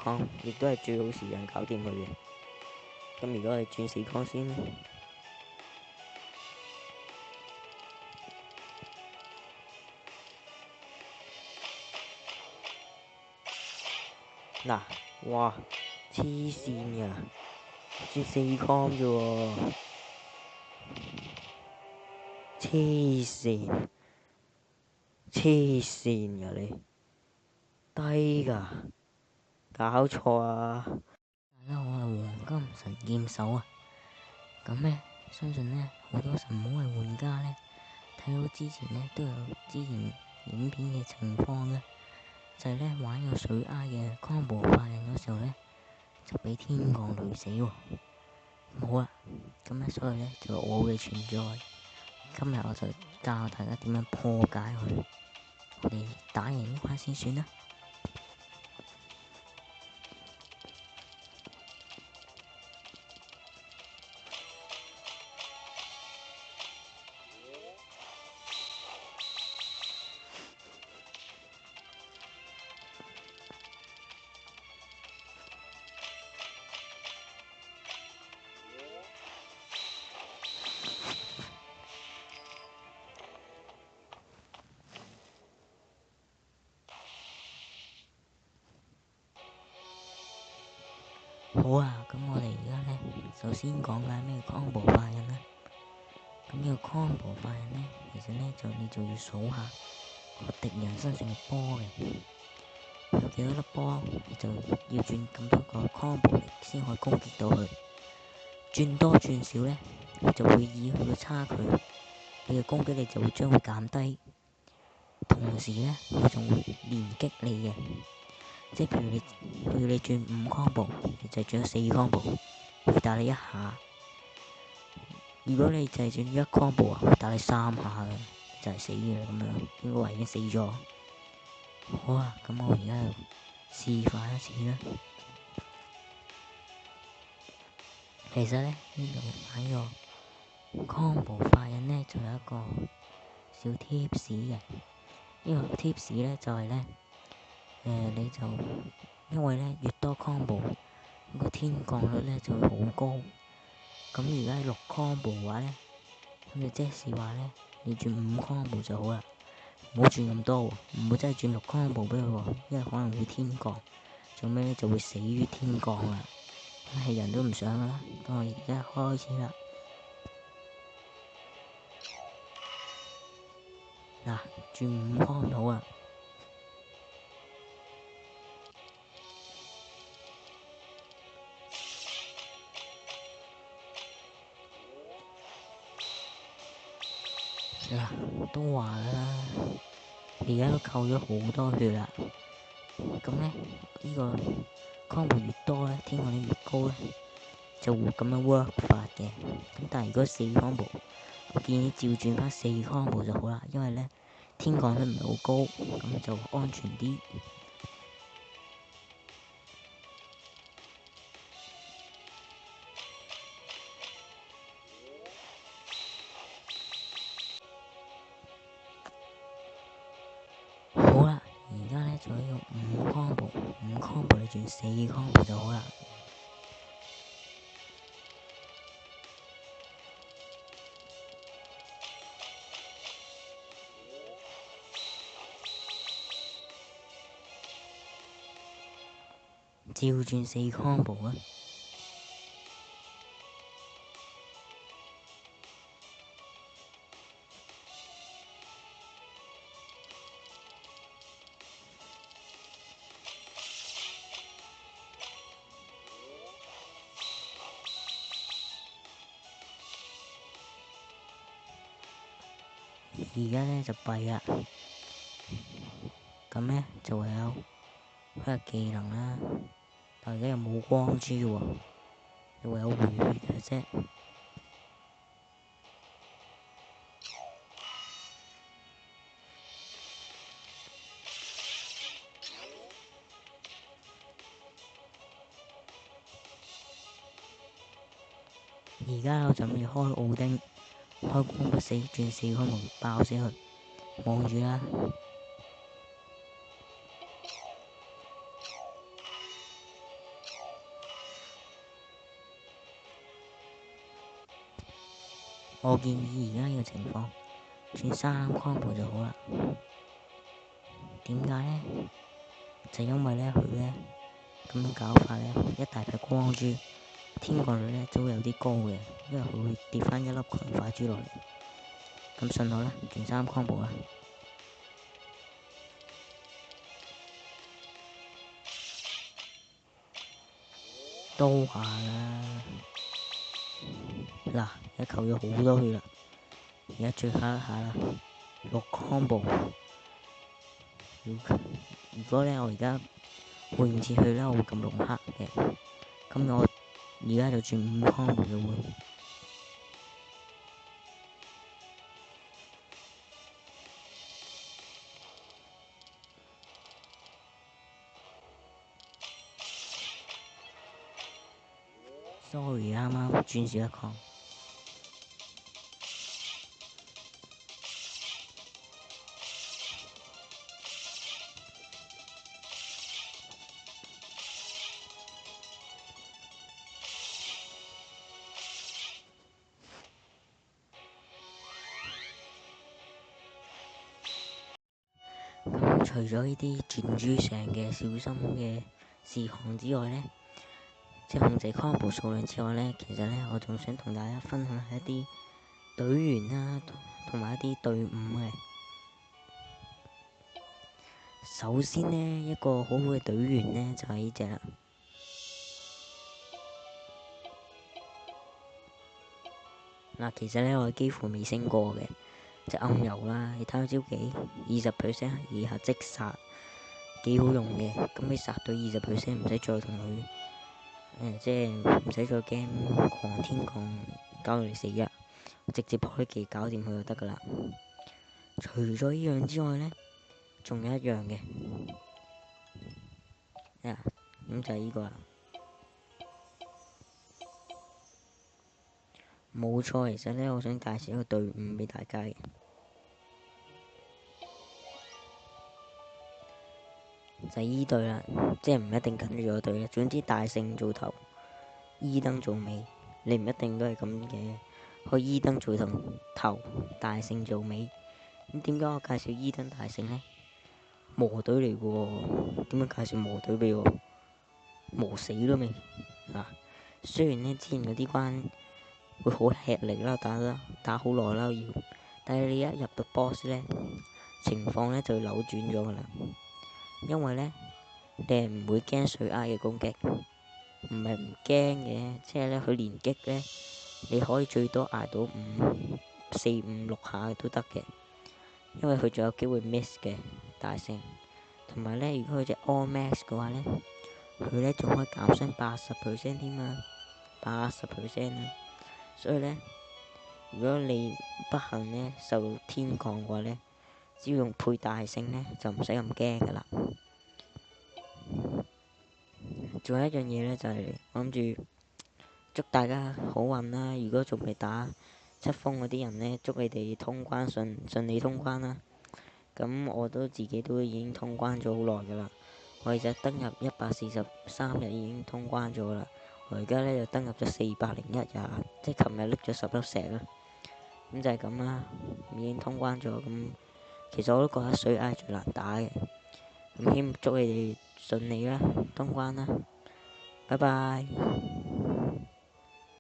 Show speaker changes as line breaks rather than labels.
礦，亦都係最好時間搞掂佢嘅。咁如果係轉4礦先啦。嗱，哇，黐線㗎，轉4礦啫喎，黐線㗎你，低㗎，搞錯啊！大家好，我係黃金神劍手啊。咁呢，相信呢好多神武嘅玩家呢，睇到之前呢都有之前影片嘅情況嘅，就係呢玩個水埃嘅 combo 化人嗰時候呢，就俾天降雷死喎。好啦，咁呢所以呢就我嘅存在，今日我就教大家點樣破解佢，我哋打贏呢關先算啦。好啊，咁我哋而家呢，首先講解咩 combo 化人啦。咁呢個 combo 化人呢，其實呢你就要數下個敵人身上嘅波嘅，有幾多粒波，你就要轉咁多個 combo 力先可以攻擊到佢。轉多轉少呢，就會以佢嘅差距，你嘅攻擊力就會將會減低。同時呢，佢仲會連擊你嘅。即係譬如你轉5 combo，你就轉咗4 combo，會打你1下。如果你就係轉1 combo 啊，會打你3下嘅，就係死嘅咁樣，應該話已經死咗。好啊，咁我而家就示範一次啦。其實呢，呢度玩個 combo 化人呢，就有一個小 tips 嘅。呢個 tips 呢，就係呢。你就因為咧越多 combo，個天降率咧就會好高。咁而家6 combo 嘅話咧，咁就即是話咧，你轉5 combo 就好啦，唔好轉咁多喎，唔好真係轉6 combo 俾佢喎，因為可能會天降，做咩咧就會死於天降啦，係人都唔想噶啦。咁我而家開始啦，嗱，轉5 combo 啊！嗱，都話啦，而家都扣咗好多血啦。咁咧，呢個 combo 越多咧，天降率越高咧，就會咁樣 work 法嘅。咁但係如果4 combo，我建議照轉翻4 combo 就好啦，因為咧天降率唔係好高，咁就安全啲。好啦，而家咧就用5 combo，5 combo 你轉4 combo 就好啦。照轉4 combo 啊！而家咧就弊啦，咁咧就唯有開下技能啦，但而家又冇光珠喎，就唯有回血嘅啫。而家我準備開奧丁，開光不死，轉4 combo爆死佢，望住啦。我建議而家呢個情況轉3 combo 就好啦。點解呢？就因為呢，佢呢咁樣搞法呢，一大劈光珠天降率呢就會有啲高嘅，因為佢會跌翻一粒強化珠落嚟。咁信我啦，轉3 combo 啦。都話啦，嗱，而家扣咗好多血啦，而家最後一下啦，6 combo。如果咧我而家換唔切去咧，我會撳龍克嘅。咁我而家就轉5 combo 就會。sorry， 啱啱轉少一礦。咁除咗呢啲轉珠成嘅小心嘅事項之外呢，即係控制 combo 數量之外呢，其實呢，我仲想同大家分享一啲隊員啦，同埋一啲隊伍嘅。首先呢，一個好好嘅隊員呢，就係呢隻啦。嗱，其實呢，我幾乎未升過嘅，即係暗柔啦。你睇下招技，20% 以下即殺，幾好用嘅。咁你殺到20%，唔使再同佢即係唔使再驚狂天降搞到你死啊！直接開技搞掂佢就得噶啦。除咗呢樣之外呢，仲有一樣嘅，咁就係呢個啦。冇錯，其實呢，我想介紹一個隊伍俾大家嘅，就係依隊啦。即係唔一定跟住我隊嘅，總之大聖做頭，伊登做尾。你唔一定都係咁嘅，可以伊登做頭，大聖做尾。咁點解我介紹伊登大聖呢？磨隊嚟嘅喎，點解介紹磨隊俾我？磨死都未啊！雖然呢，之前嗰啲關會好吃力啦，打好耐啦要，但係你一入到 boss 呢，情況呢就扭轉咗噶啦。因為呢，你係唔會驚水壓嘅攻擊，唔係唔驚嘅，即係呢，佢連擊呢，你可以最多捱到4、5、6下都得嘅，因為佢仲有機會 miss 嘅大聖。同埋呢，如果佢隻 all max 嘅話呢，佢呢仲可以減傷80% 添啊，80% 啊！所以呢，如果你不幸呢受到天降嘅話呢，只要用配大聖呢，就唔使咁驚噶啦。仲有一樣嘢呢，就係我諗住祝大家好運啦！如果仲未打7封嗰啲人呢，祝你哋通關順利通關啦！咁我都自己都已經通關咗好耐噶啦，我而家登入143日已經通關咗啦。我而家呢就登入咗401日，即係琴日拎咗10粒石啦。咁就係咁啦，已經通關咗。咁其實我都覺得水埃最難打嘅。咁希望祝你哋順利啦，通關啦，拜拜。